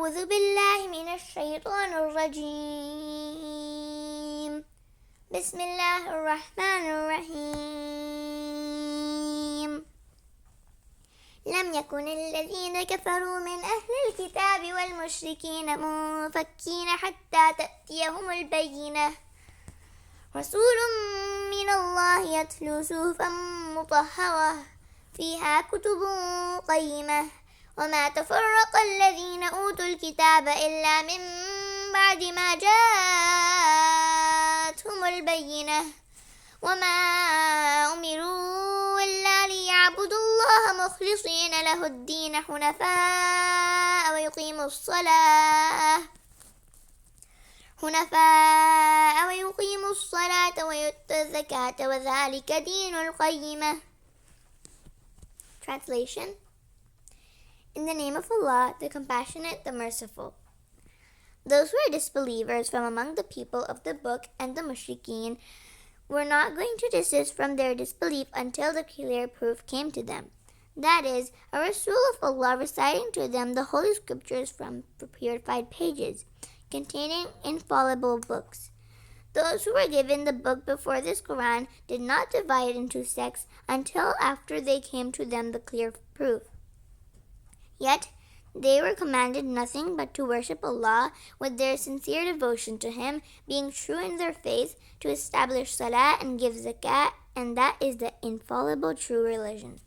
أعوذ بالله من الشيطان الرجيم. بسم الله الرحمن الرحيم. لم يكن الذين كفروا من أهل الكتاب والمشركين منفكين حتى تأتيهم البينة، رسول من الله يتلو صحفا مطهرة فيها كتب قيمة، وما تفرق الذين أوتوا الكتاب إلا من بعد ما جاءتهم البينة، وما أمروا إلا ليعبدوا الله مخلصين له الدين حنفاء ويقيموا الصلاة ويؤتوا الزكاة وذلك دين القيمة. Translation. In the name of Allah, the Compassionate, the Merciful. Those who are disbelievers from among the people of the book and the mushrikeen were not going to desist from their disbelief until the clear proof came to them. That is, a Rasul of Allah reciting to them the Holy Scriptures from purified pages, containing infallible books. Those who were given the book before this Quran did not divide into sects until after they came to them the clear proof. Yet they were commanded nothing but to worship Allah with their sincere devotion to Him, being true in their faith, to establish salah and give zakat, and that is the infallible true religion.